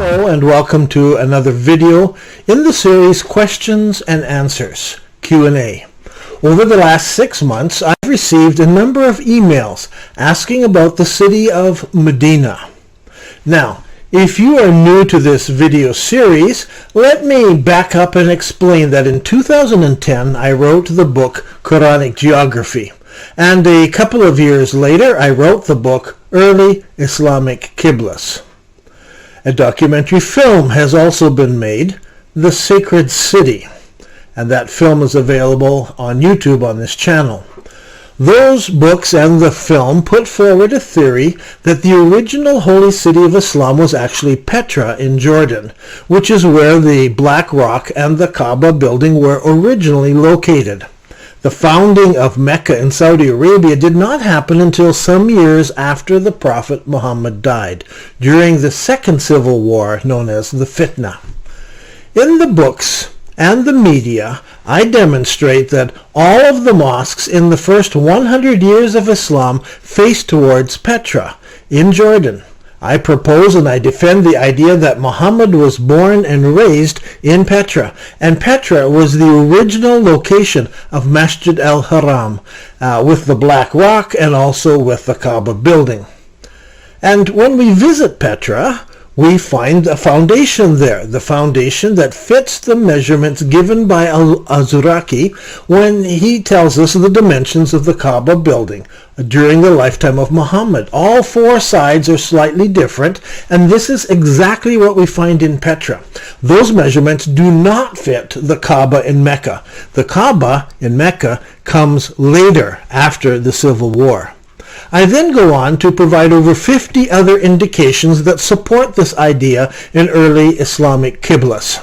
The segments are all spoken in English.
Hello and welcome to another video in the series Questions and Answers, Q&A. Over the last 6 months, I've received a number of emails asking about the city of Medina. Now, if you are new to this video series, let me back up and explain that in 2010 I wrote the book Quranic Geography, and a couple of years later I wrote the book Early Islamic Qiblas. A documentary film has also been made, The Sacred City, and that film is available on YouTube on this channel. Those books and the film put forward a theory that the original holy city of Islam was actually Petra in Jordan, which is where the Black Rock and the Kaaba building were originally located. The founding of Mecca in Saudi Arabia did not happen until some years after the Prophet Muhammad died, during the Second Civil War known as the Fitna. In the books and the media, I demonstrate that all of the mosques in the first 100 years of Islam face towards Petra in Jordan. I propose and I defend the idea that Muhammad was born and raised in Petra, and Petra was the original location of Masjid al-Haram, with the Black Rock and also with the Kaaba building. And when we visit Petra, we find a foundation there, the foundation that fits the measurements given by al-Azraqi when he tells us the dimensions of the Kaaba building during the lifetime of Muhammad. All four sides are slightly different, and this is exactly what we find in Petra. Those measurements do not fit the Kaaba in Mecca. The Kaaba in Mecca comes later, after the Civil War. I then go on to provide over 50 other indications that support this idea in early Islamic Qiblas.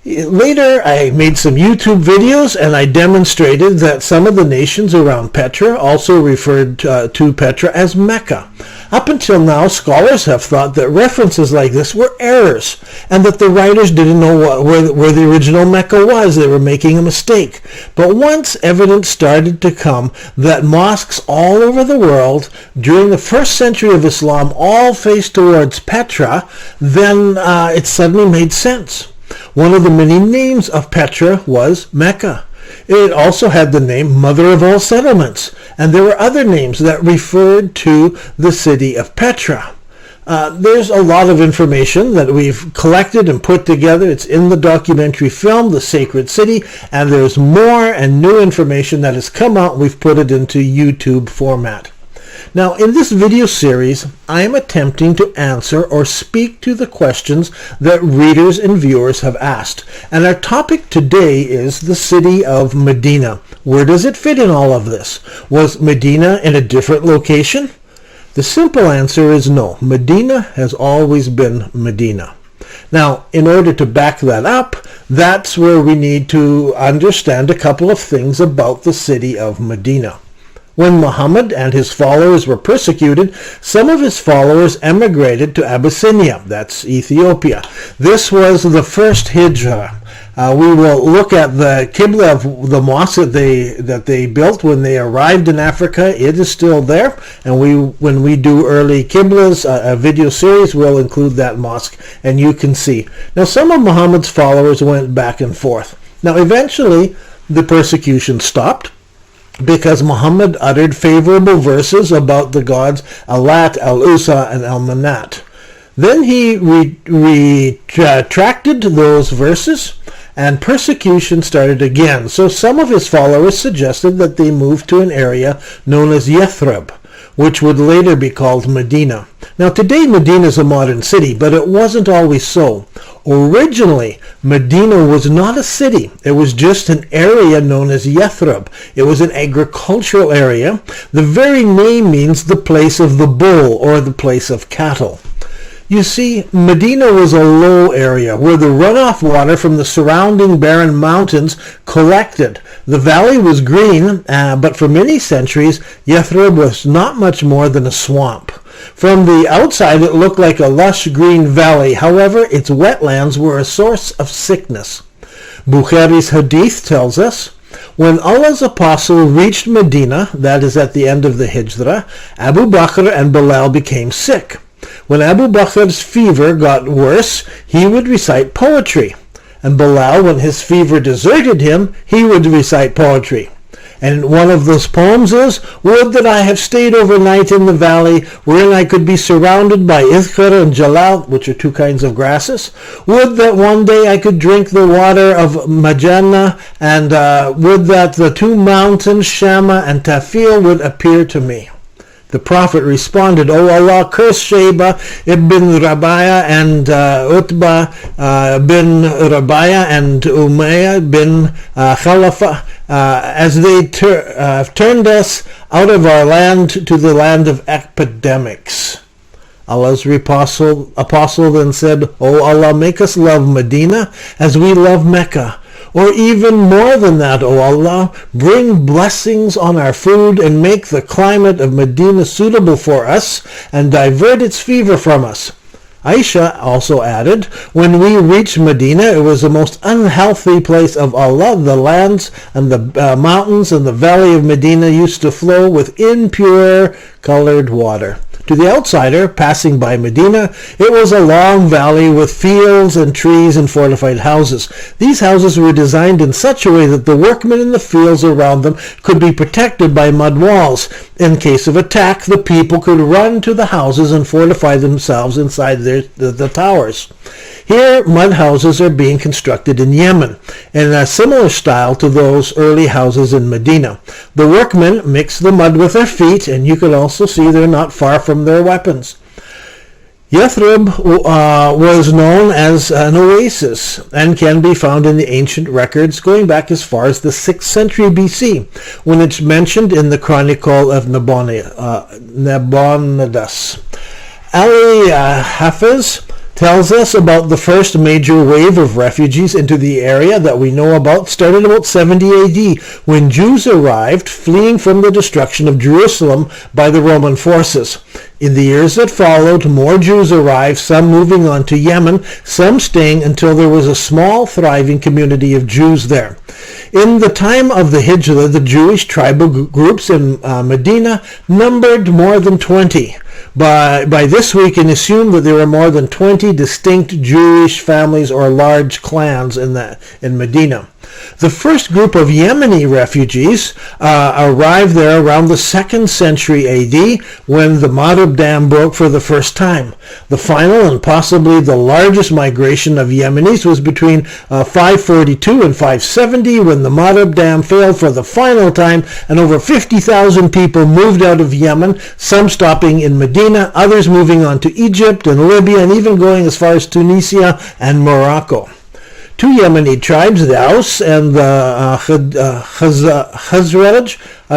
Later, I made some YouTube videos and I demonstrated that some of the nations around Petra also referred to Petra as Mecca. Up until now, scholars have thought that references like this were errors and that the writers didn't know where the original Mecca was. They were making a mistake. But once evidence started to come that mosques all over the world during the first century of Islam all faced towards Petra, then it suddenly made sense. One of the many names of Petra was Mecca. It also had the name Mother of All Settlements, and there were other names that referred to the city of Petra. There's a lot of information that we've collected and put together. It's in the documentary film, The Sacred City, and there's more and new information that has come out. We've put it into YouTube format. Now, in this video series, I am attempting to answer or speak to the questions that readers and viewers have asked. And our topic today is the city of Medina. Where does it fit in all of this? Was Medina in a different location? The simple answer is no. Medina has always been Medina. Now, in order to back that up, that's where we need to understand a couple of things about the city of Medina. When Muhammad and his followers were persecuted, some of his followers emigrated to Abyssinia, that's Ethiopia. This was the first hijrah. We will look at the Qibla of the mosque that they built when they arrived in Africa. It is still there, and when we do early Qiblas, a video series, we'll include that mosque, and you can see. Now, some of Muhammad's followers went back and forth. Now, eventually, the persecution stopped, because Muhammad uttered favorable verses about the gods Allat, Al-Usa, and Al-Manat. Then he retracted those verses, and persecution started again. So some of his followers suggested that they move to an area known as Yathrib, which would later be called Medina. Now, today Medina is a modern city, but it wasn't always so. Originally, Medina was not a city. It was just an area known as Yathrib. It was an agricultural area. The very name means the place of the bull or the place of cattle. You see, Medina was a low area where the runoff water from the surrounding barren mountains collected. The valley was green, but for many centuries, Yathrib was not much more than a swamp. From the outside, it looked like a lush green valley. However, its wetlands were a source of sickness. Bukhari's hadith tells us, when Allah's apostle reached Medina, that is at the end of the Hijrah, Abu Bakr and Bilal became sick. When Abu Bakr's fever got worse, he would recite poetry. And Bilal, when his fever deserted him, he would recite poetry. And one of those poems is, "Would that I have stayed overnight in the valley, wherein I could be surrounded by Izkhar and Jalal," which are two kinds of grasses. "Would that one day I could drink the water of Majana, and would that the two mountains, Shama and Tafil, would appear to me." The Prophet responded, "O Allah, curse Shayba ibn Rabi'ah and Utbah bin Rabi'ah and Umayyah bin Khalifa as they turned us out of our land to the land of epidemics." Allah's apostle then said, "O Allah, make us love Medina as we love Mecca. Or even more than that, O Allah, bring blessings on our food and make the climate of Medina suitable for us and divert its fever from us." Aisha also added, "When we reached Medina, it was the most unhealthy place of Allah. The lands and the mountains and the valley of Medina used to flow with impure colored water." To the outsider, passing by Medina, it was a long valley with fields and trees and fortified houses. These houses were designed in such a way that the workmen in the fields around them could be protected by mud walls. In case of attack, the people could run to the houses and fortify themselves inside the towers. Here, mud houses are being constructed in Yemen, in a similar style to those early houses in Medina. The workmen mix the mud with their feet, and you can also see they're not far from their weapons. Yathrib was known as an oasis and can be found in the ancient records going back as far as the 6th century BC, when it's mentioned in the Chronicle of Nabonidus. Ali Hafiz tells us about the first major wave of refugees into the area that we know about started about 70 AD, when Jews arrived fleeing from the destruction of Jerusalem by the Roman forces. In the years that followed, more Jews arrived, some moving on to Yemen, some staying until there was a small, thriving community of Jews there. In the time of the Hijrah, the Jewish tribal groups in Medina numbered more than 20. By this we can assume that there were more than 20 distinct Jewish families or large clans in Medina. The first group of Yemeni refugees arrived there around the 2nd century AD, when the Marib Dam broke for the first time. The final and possibly the largest migration of Yemenis was between 542 and 570, when the Marib Dam failed for the final time, and over 50,000 people moved out of Yemen, some stopping in Medina, others moving on to Egypt and Libya, and even going as far as Tunisia and Morocco. Two Yemeni tribes, the Aus and the Khazraj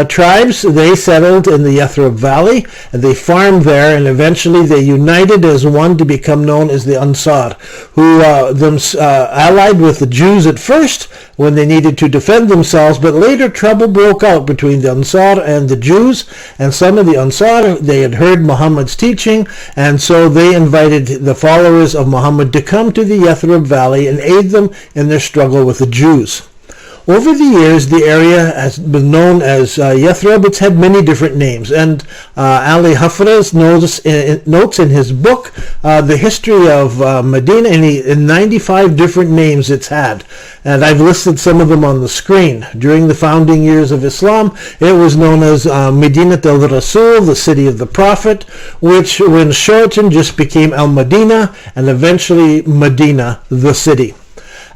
tribes, they settled in the Yathrib Valley, and they farmed there, and eventually they united as one to become known as the Ansar, who allied with the Jews at first when they needed to defend themselves, but later trouble broke out between the Ansar and the Jews, and some of the Ansar, they had heard Muhammad's teaching, and so they invited the followers of Muhammad to come to the Yathrib Valley and aid them in their struggle with the Jews. Over the years, the area has been known as Yathrib. It's had many different names, and Ali Hafiz notes in his book the history of Medina, in 95 different names it's had, and I've listed some of them on the screen. During the founding years of Islam, it was known as Medinat al-Rasul, the city of the Prophet, which when shortened just became Al-Madinah, and eventually Medina, the city.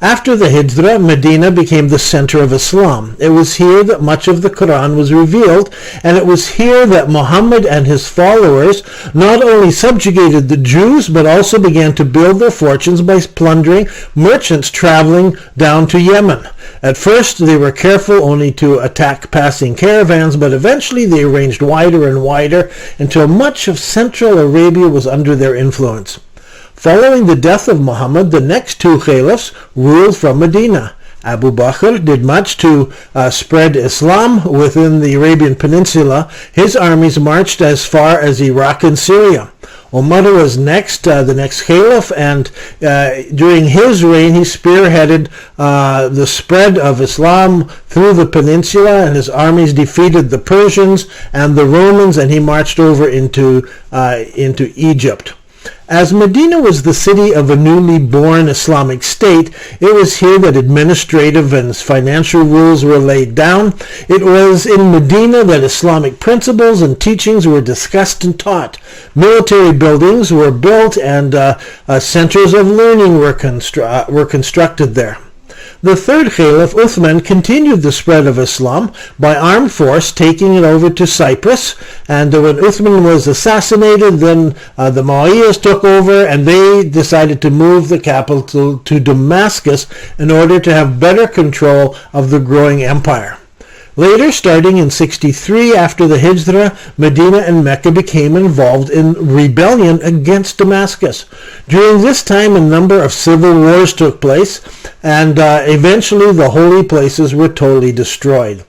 After the Hijrah, Medina became the center of Islam. It was here that much of the Quran was revealed, and it was here that Muhammad and his followers not only subjugated the Jews, but also began to build their fortunes by plundering merchants traveling down to Yemen. At first, they were careful only to attack passing caravans, but eventually they ranged wider and wider until much of Central Arabia was under their influence. Following the death of Muhammad, the next two caliphs ruled from Medina. Abu Bakr did much to spread Islam within the Arabian Peninsula. His armies marched as far as Iraq and Syria. Umar was the next caliph, and during his reign he spearheaded the spread of Islam through the peninsula, and his armies defeated the Persians and the Romans, and he marched over into Egypt. As Medina was the city of a newly born Islamic state, it was here that administrative and financial rules were laid down. It was in Medina that Islamic principles and teachings were discussed and taught. Military buildings were built and centers of learning were constructed there. The third Caliph, Uthman, continued the spread of Islam by armed force, taking it over to Cyprus. And when Uthman was assassinated, then the Umayyads took over, and they decided to move the capital to Damascus in order to have better control of the growing empire. Later, starting in 63 after the Hijrah, Medina and Mecca became involved in rebellion against Damascus. During this time, a number of civil wars took place, and eventually the holy places were totally destroyed.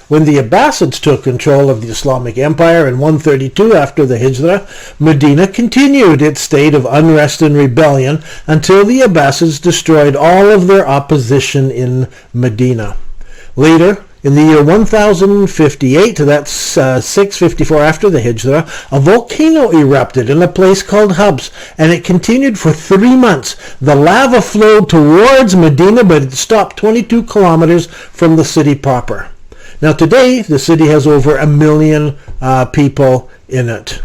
When the Abbasids took control of the Islamic Empire in 132 after the Hijrah, Medina continued its state of unrest and rebellion until the Abbasids destroyed all of their opposition in Medina. Later, in the year 1058, that's 654 after the Hijrah, a volcano erupted in a place called Hubs, and it continued for 3 months. The lava flowed towards Medina, but it stopped 22 kilometers from the city proper. Now today, the city has over 1 million people in it.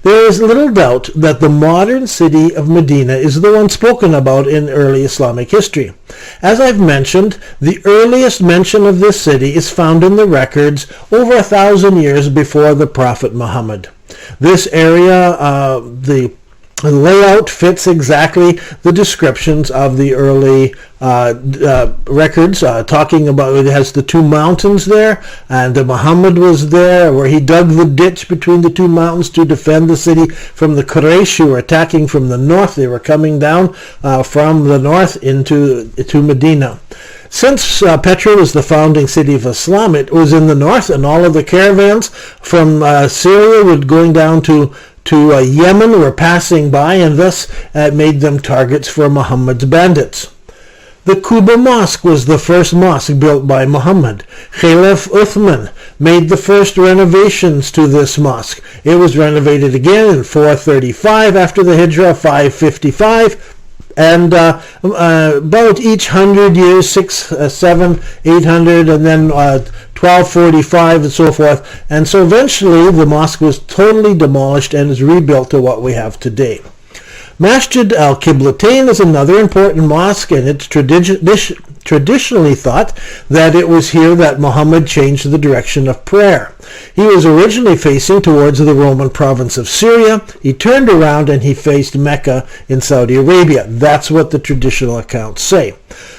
There is little doubt that the modern city of Medina is the one spoken about in early Islamic history. As I've mentioned, the earliest mention of this city is found in the records over 1,000 years before the Prophet Muhammad. This area, the layout fits exactly the descriptions of the early records, talking about it has the 2 mountains there, and Muhammad was there where he dug the ditch between the 2 mountains to defend the city from the Quraysh who were attacking from the north. They were coming down from the north into Medina. Since Petra was the founding city of Islam, it was in the north, and all of the caravans from Syria were going down to Yemen were passing by, and thus made them targets for Muhammad's bandits. The Quba Mosque was the first mosque built by Muhammad. Caliph Uthman made the first renovations to this mosque. It was renovated again in 435 after the Hijrah, 555, and about each 100 years, 6, 7, 800, and then 1245 and so forth. And so eventually the mosque was totally demolished and is rebuilt to what we have today. Masjid al-Qiblatain is another important mosque, and it's traditionally thought that it was here that Muhammad changed the direction of prayer. He was originally facing towards the Roman province of Syria. He turned around and he faced Mecca in Saudi Arabia. That's what the traditional accounts say.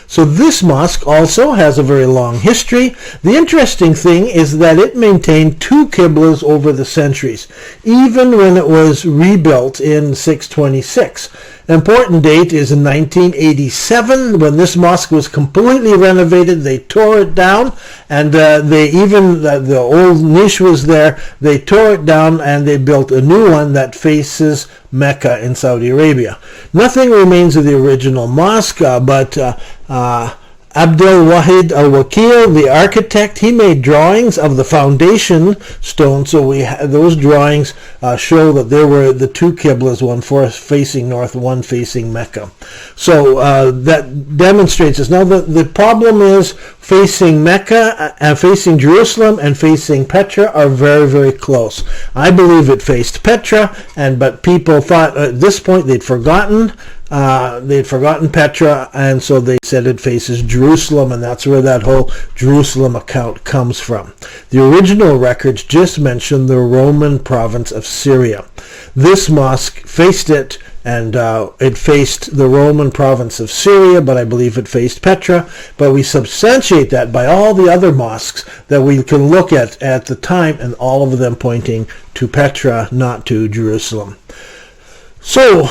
So this mosque also has a very long history. The interesting thing is that it maintained 2 qiblas over the centuries, even when it was rebuilt in 626. An important date is in 1987, when this mosque was completely renovated. They tore it down, and the old niche was there. They tore it down and they built a new one that faces Mecca in Saudi Arabia. Nothing remains of the original mosque, but Abdul Wahid al-Wakil, the architect, he made drawings of the foundation stone, so those drawings show that there were the 2 qiblas, one facing north, one facing Mecca. So that demonstrates this. Now the problem is facing Mecca, facing Jerusalem, and facing Petra are very, very close. I believe it faced Petra, but people thought at this point they'd forgotten Petra, and so they said it faces Jerusalem, and that's where that whole Jerusalem account comes from. The original records just mention the Roman province of Syria. This mosque faced it, and it faced the Roman province of Syria, but I believe it faced Petra. But we substantiate that by all the other mosques that we can look at the time, and all of them pointing to Petra, not to Jerusalem. So,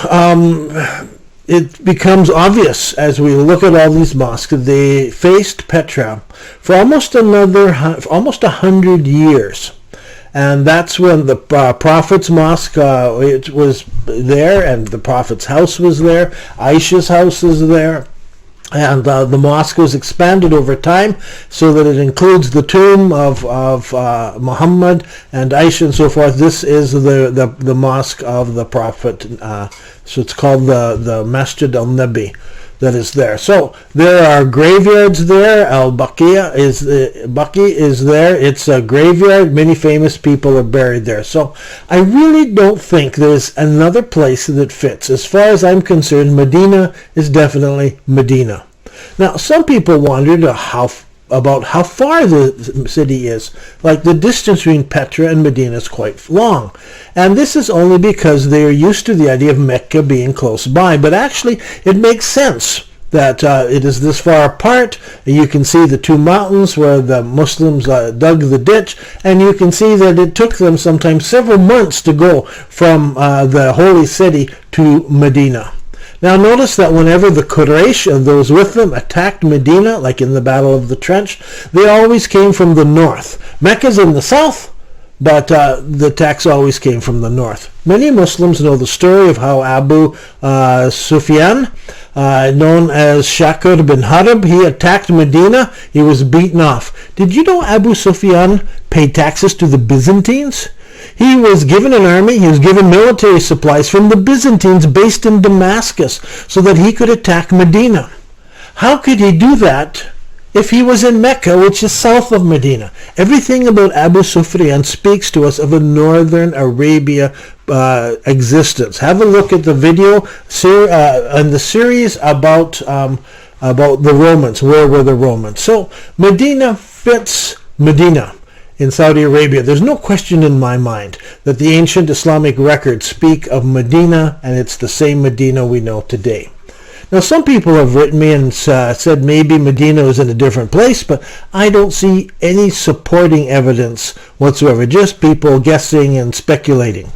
it becomes obvious as we look at all these mosques that they faced Petra for almost 100 years. And that's when the Prophet's mosque it was there, and the Prophet's house was there, Aisha's house is there. And the mosque was expanded over time so that it includes the tomb of Muhammad and Aisha and so forth. This is the mosque of the Prophet So it's called the Masjid al-Nabi that is there. So there are graveyards there. Al-Baqi is there. It's a graveyard. Many famous people are buried there. So I really don't think there's another place that fits. As far as I'm concerned, Medina is definitely Medina. Now, some people wondered about how far the city is. Like, the distance between Petra and Medina is quite long. And this is only because they are used to the idea of Mecca being close by. But actually, it makes sense that it is this far apart. You can see the two mountains where the Muslims dug the ditch, and you can see that it took them sometimes several months to go from the holy city to Medina. Now notice that whenever the Quraysh and those with them attacked Medina, like in the Battle of the Trench, they always came from the north. Mecca's in the south, but the attacks always came from the north. Many Muslims know the story of how Abu Sufyan, known as Shakr bin Harb, he attacked Medina. He was beaten off. Did you know Abu Sufyan paid taxes to the Byzantines? He was given an army, he was given military supplies from the Byzantines based in Damascus so that he could attack Medina. How could he do that if he was in Mecca, which is south of Medina? Everything about Abu Sufyan speaks to us of a northern Arabia existence. Have a look at the video in the series about the Romans. Where were the Romans? So Medina fits Medina in Saudi Arabia. There's no question in my mind that the ancient Islamic records speak of Medina, and it's the same Medina we know today. Now, some people have written me and said maybe Medina is in a different place, but I don't see any supporting evidence whatsoever, just people guessing and speculating.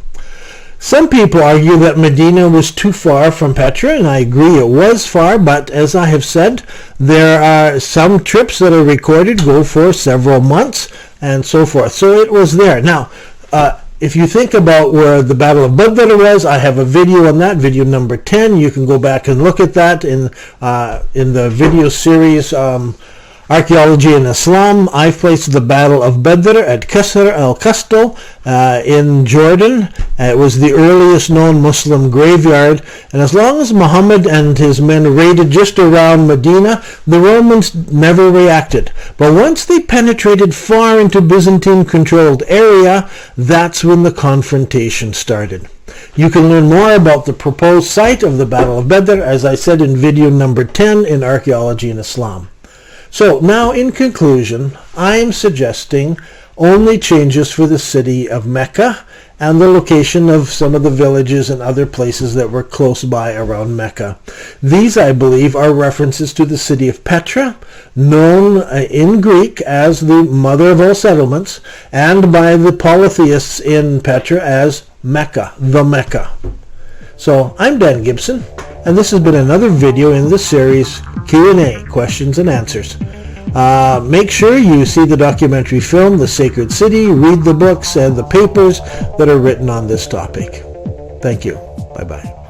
Some people argue that Medina was too far from Petra, and I agree it was far, but as I have said, there are some trips that are recorded go for several months and so forth. So it was there. Now, if you think about where the Battle of Badr was, I have a video on that, video number 10. You can go back and look at that in the video series Archaeology in Islam. I've placed the Battle of Badr at Qasr al-Qastal in Jordan. It was the earliest known Muslim graveyard, and as long as Muhammad and his men raided just around Medina, the Romans never reacted. But once they penetrated far into Byzantine-controlled area, that's when the confrontation started. You can learn more about the proposed site of the Battle of Badr, as I said in video number 10 in Archaeology in Islam. So now, in conclusion, I am suggesting only changes for the city of Mecca and the location of some of the villages and other places that were close by around Mecca. These, I believe, are references to the city of Petra, known in Greek as the mother of all settlements, and by the polytheists in Petra as Mecca, the Mecca. So, I'm Dan Gibson, and this has been another video in this series, Q&A, questions and answers. Make sure you see the documentary film, The Sacred City, read the books and the papers that are written on this topic. Thank you. Bye-bye.